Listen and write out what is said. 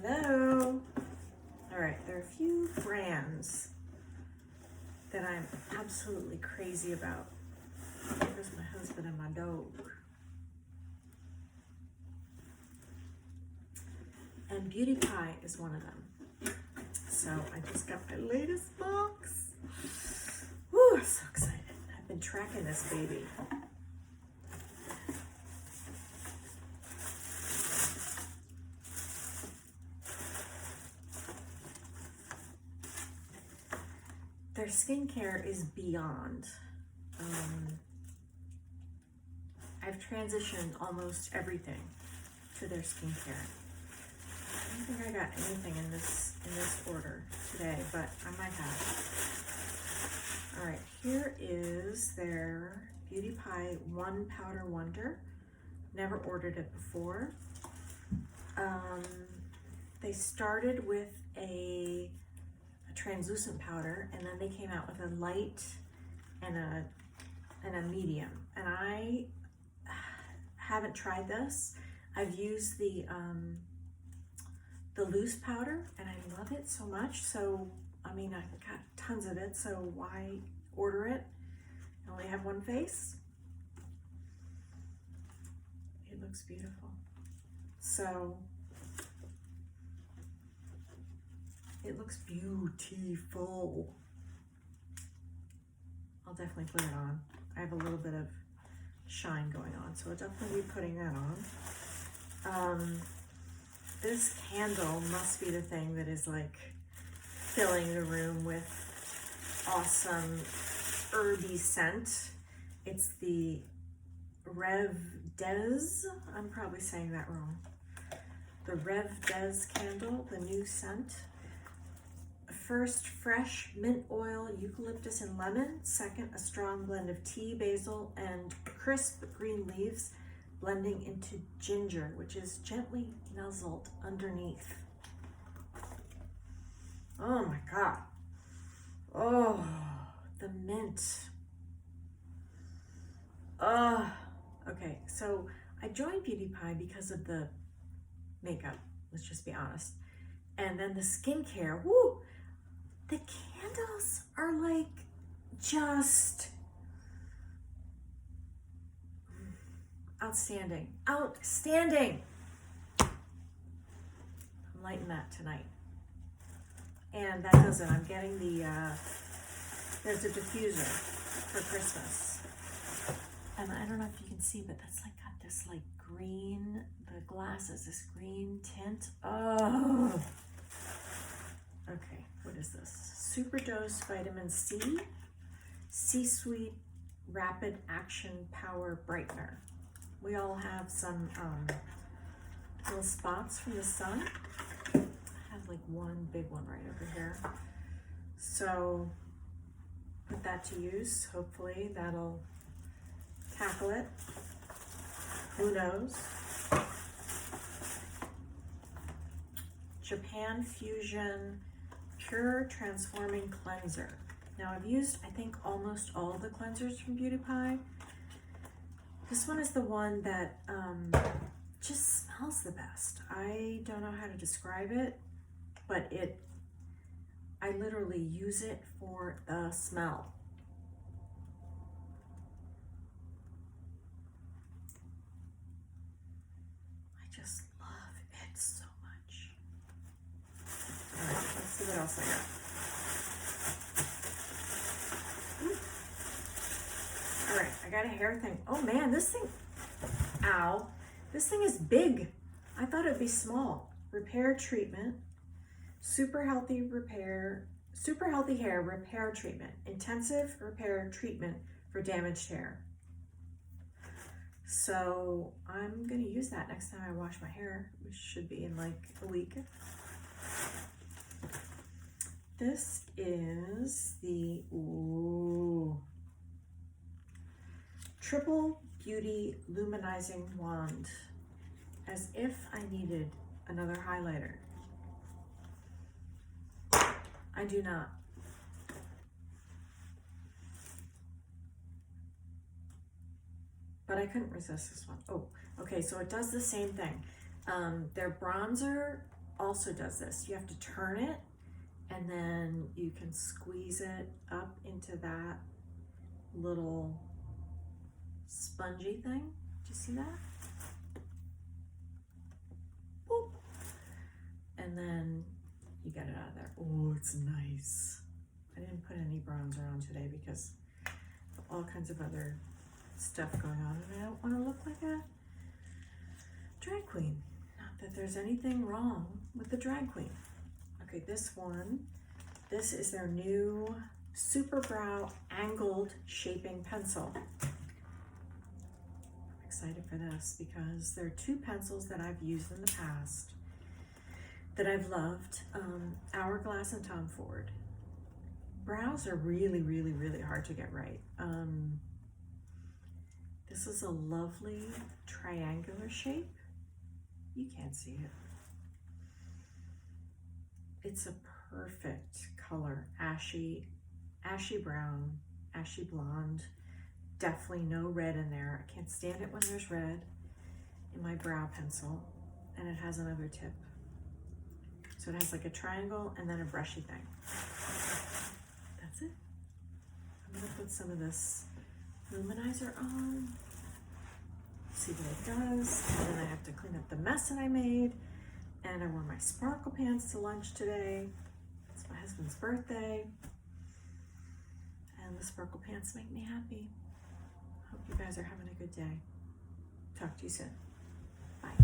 Hello. All right, there are a few brands that I'm absolutely crazy about. There's my husband and my dog. And Beautypie is one of them. So I just got my latest box. Woo, I'm so excited. I've been tracking this baby. Their skincare is beyond. I've transitioned almost everything to their skincare. I don't think I got anything in this order today, but I might have. All right, here is their Beautypie One Powder Wonder. Never ordered it before. They started with a translucent powder, and then they came out with a light and a medium. And I haven't tried this. I've used the loose powder, and I love it so much. So I mean, I've got tons of it, so why order it? I only have one face. It looks beautiful. So it looks beautiful. I'll definitely put it on. I have a little bit of shine going on, so I'll definitely be putting that on. This candle must be the thing that is like filling the room with awesome herby scent. It's the Reve D'eze. I'm probably saying that wrong. The Reve D'eze candle, the new scent. First, fresh mint oil, eucalyptus, and lemon. Second, a strong blend of tea, basil, and crisp green leaves, blending into ginger, which is gently nuzzled underneath. Oh my God. Oh, the mint. Okay, so I joined Beautypie because of the makeup, let's just be honest. And then the skincare, woo! The candles are like just outstanding. Outstanding! I'm lighting that tonight. And that does it. I'm getting there's a diffuser for Christmas. And I don't know if you can see, but that's like got this like green, the glass is this green tint. Oh! Okay, what is this? Super Dose Vitamin C, C-Suite Rapid Action Power Brightener. We all have some little spots from the sun. I have like one big one right over here. So put that to use. Hopefully that'll tackle it. Who knows? Japan Fusion Pure Transforming Cleanser. Now I've used, I think, almost all the cleansers from Beautypie. This one is the one that just smells the best. I don't know how to describe it, but I literally use it for the smell. I just love it so much. All right, let's see what else I got. All right, I got a hair thing. Oh man, this thing, ow. This thing is big. I thought it'd be small. Repair treatment, super healthy hair repair treatment, intensive repair treatment for damaged hair. So I'm gonna use that next time I wash my hair, which should be in like a week. This is the Triple Beauty Luminizing Wand, as if I needed another highlighter. I do not. But I couldn't resist this one. Oh, okay, so it does the same thing. Their bronzer also does this. You have to turn it, and then you can squeeze it up into that little spongy thing. Do you see that? Boop. And then you get it out of there. Oh, it's nice. I didn't put any bronzer on today because of all kinds of other stuff going on, and I don't want to look like a drag queen. Not that there's anything wrong with the drag queen. Okay, this one, this is their new Super Brow Angled Shaping Pencil. I'm excited for this because there are two pencils that I've used in the past that I've loved, Hourglass and Tom Ford. Brows are really, really, really hard to get right. This is a lovely triangular shape. You can't see it. It's a perfect color, ashy brown, ashy blonde. Definitely no red in there. I can't stand it when there's red in my brow pencil, and it has another tip. So it has like a triangle and then a brushy thing. That's it. I'm gonna put some of this luminizer on, see what it does, and then I have to clean up the mess that I made. And I wore my sparkle pants to lunch today. It's my husband's birthday. And the sparkle pants make me happy. Hope you guys are having a good day. Talk to you soon. Bye.